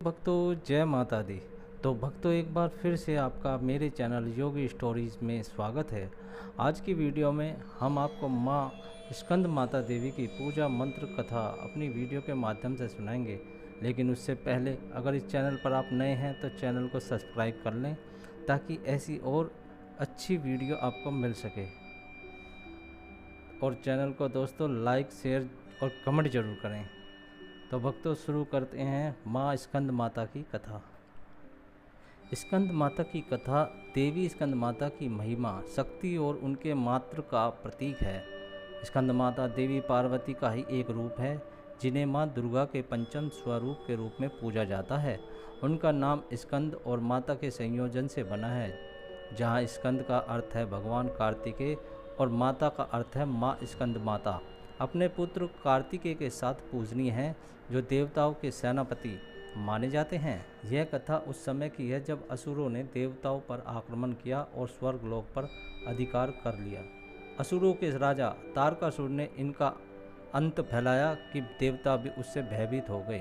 भक्तों जय माता दी। तो भक्तों एक बार फिर से आपका मेरे चैनल योगी स्टोरीज़ में स्वागत है। आज की वीडियो में हम आपको माँ स्कंद माता देवी की पूजा मंत्र कथा अपनी वीडियो के माध्यम से सुनाएंगे। लेकिन उससे पहले अगर इस चैनल पर आप नए हैं तो चैनल को सब्सक्राइब कर लें ताकि ऐसी और अच्छी वीडियो आपको मिल सके। और चैनल को दोस्तों लाइक शेयर और कमेंट ज़रूर करें। तो भक्तों शुरू करते हैं माँ स्कंद माता की कथा। स्कंद माता की कथा देवी स्कंद माता की महिमा, शक्ति और उनके मातृ का प्रतीक है। स्कंद माता देवी पार्वती का ही एक रूप है जिन्हें माँ दुर्गा के पंचम स्वरूप के रूप में पूजा जाता है। उनका नाम स्कंद और माता के संयोजन से बना है, जहाँ स्कंद का अर्थ है भगवान कार्तिकेय और माता का अर्थ है माँ स्कंद माता। अपने पुत्र कार्तिकेय के साथ पूजनीय हैं, जो देवताओं के सेनापति माने जाते हैं। यह कथा उस समय की है जब असुरों ने देवताओं पर आक्रमण किया और स्वर्गलोक पर अधिकार कर लिया। असुरों के राजा तारकासुर ने इनका अंत फैलाया कि देवता भी उससे भयभीत हो गए।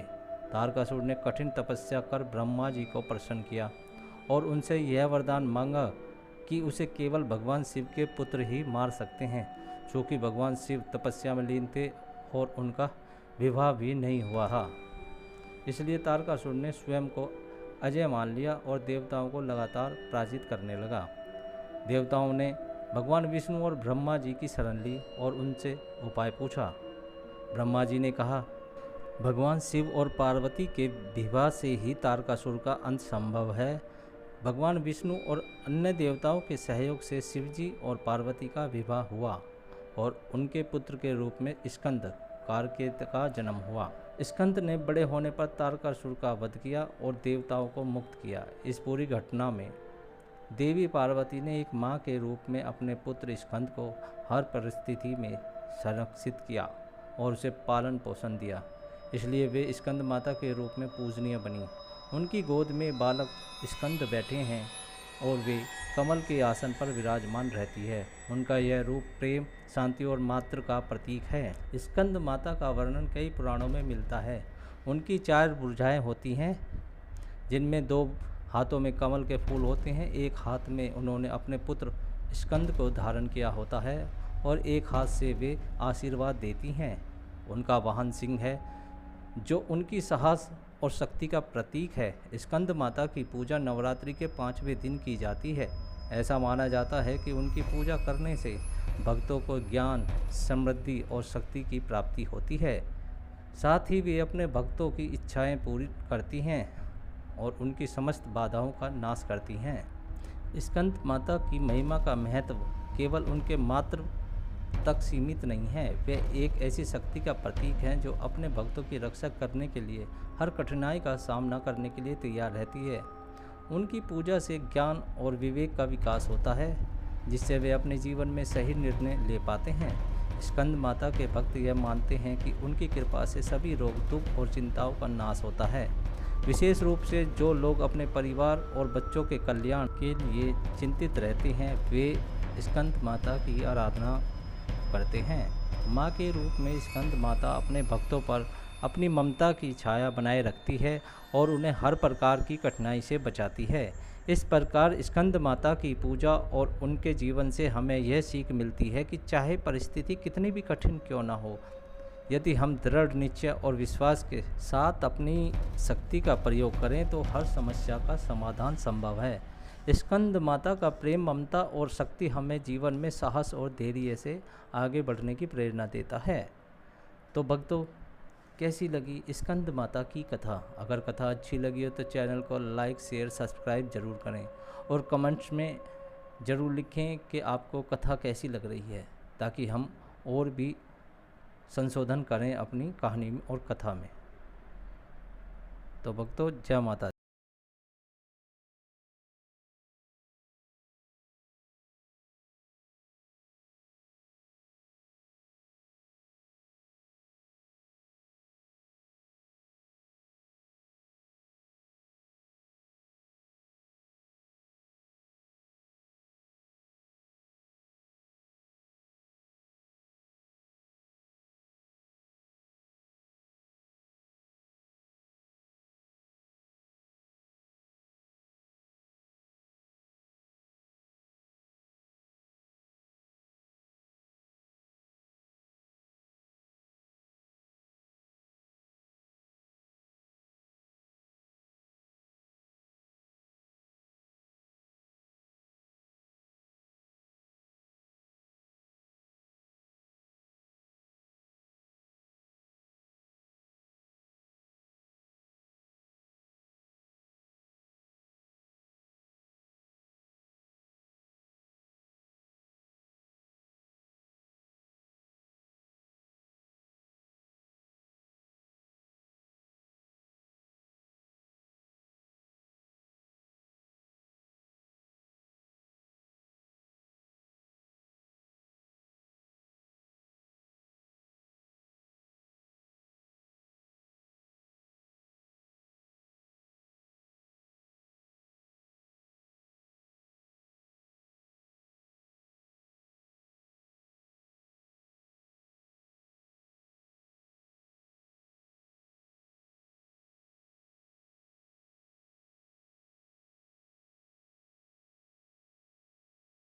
तारकासुर ने कठिन तपस्या कर ब्रह्मा जी को प्रसन्न किया और उनसे यह वरदान मांगा कि उसे केवल भगवान शिव के पुत्र ही मार सकते हैं, चूँकि भगवान शिव तपस्या में लीन थे और उनका विवाह भी नहीं हुआ था। इसलिए तारकासुर ने स्वयं को अजय मान लिया और देवताओं को लगातार पराजित करने लगा। देवताओं ने भगवान विष्णु और ब्रह्मा जी की शरण ली और उनसे उपाय पूछा। ब्रह्मा जी ने कहा, भगवान शिव और पार्वती के विवाह से ही तारकासुर का अंत संभव है। भगवान विष्णु और अन्य देवताओं के सहयोग से शिवजी और पार्वती का विवाह हुआ और उनके पुत्र के रूप में स्कंद कार्तिकेय का जन्म हुआ। स्कंद ने बड़े होने पर तारकासुर का वध किया और देवताओं को मुक्त किया। इस पूरी घटना में देवी पार्वती ने एक माँ के रूप में अपने पुत्र स्कंद को हर परिस्थिति में संरक्षित किया और उसे पालन पोषण दिया। इसलिए वे स्कंद माता के रूप में पूजनीय बनी। उनकी गोद में बालक स्कंद बैठे हैं और वे कमल के आसन पर विराजमान रहती है। उनका यह रूप प्रेम, शांति और मातृ का प्रतीक है। स्कंद माता का वर्णन कई पुराणों में मिलता है। उनकी 4 भुजाएं होती हैं, जिनमें 2 हाथों में कमल के फूल होते हैं। एक हाथ में उन्होंने अपने पुत्र स्कंद को धारण किया होता है और एक हाथ से वे आशीर्वाद देती हैं। उनका वाहन सिंह है, जो उनकी साहस और शक्ति का प्रतीक है। स्कंद माता की पूजा नवरात्रि के 5वें दिन की जाती है। ऐसा माना जाता है कि उनकी पूजा करने से भक्तों को ज्ञान, समृद्धि और शक्ति की प्राप्ति होती है। साथ ही वे अपने भक्तों की इच्छाएं पूरी करती हैं और उनकी समस्त बाधाओं का नाश करती हैं। स्कंद माता की महिमा का महत्व केवल उनके मात्र तक सीमित नहीं है। वे एक ऐसी शक्ति का प्रतीक हैं जो अपने भक्तों की रक्षा करने के लिए हर कठिनाई का सामना करने के लिए तैयार रहती है। उनकी पूजा से ज्ञान और विवेक का विकास होता है, जिससे वे अपने जीवन में सही निर्णय ले पाते हैं। स्कंद माता के भक्त यह मानते हैं कि उनकी कृपा से सभी रोग, दुख और चिंताओं का नाश होता है। विशेष रूप से जो लोग अपने परिवार और बच्चों के कल्याण के लिए चिंतित रहते हैं, वे स्कंद माता की आराधना करते हैं। माँ के रूप में स्कंद माता अपने भक्तों पर अपनी ममता की छाया बनाए रखती है और उन्हें हर प्रकार की कठिनाई से बचाती है। इस प्रकार स्कंद माता की पूजा और उनके जीवन से हमें यह सीख मिलती है कि चाहे परिस्थिति कितनी भी कठिन क्यों न हो, यदि हम दृढ़ निश्चय और विश्वास के साथ अपनी शक्ति का प्रयोग करें तो हर समस्या का समाधान संभव है। स्कंद माता का प्रेम, ममता और शक्ति हमें जीवन में साहस और धैर्य से आगे बढ़ने की प्रेरणा देता है। तो भक्तों, कैसी लगी स्कंद माता की कथा? अगर कथा अच्छी लगी हो तो चैनल को लाइक शेयर सब्सक्राइब ज़रूर करें और कमेंट्स में ज़रूर लिखें कि आपको कथा कैसी लग रही है, ताकि हम और भी संशोधन करें अपनी कहानी में और कथा में। तो भक्तों, जय माता दी।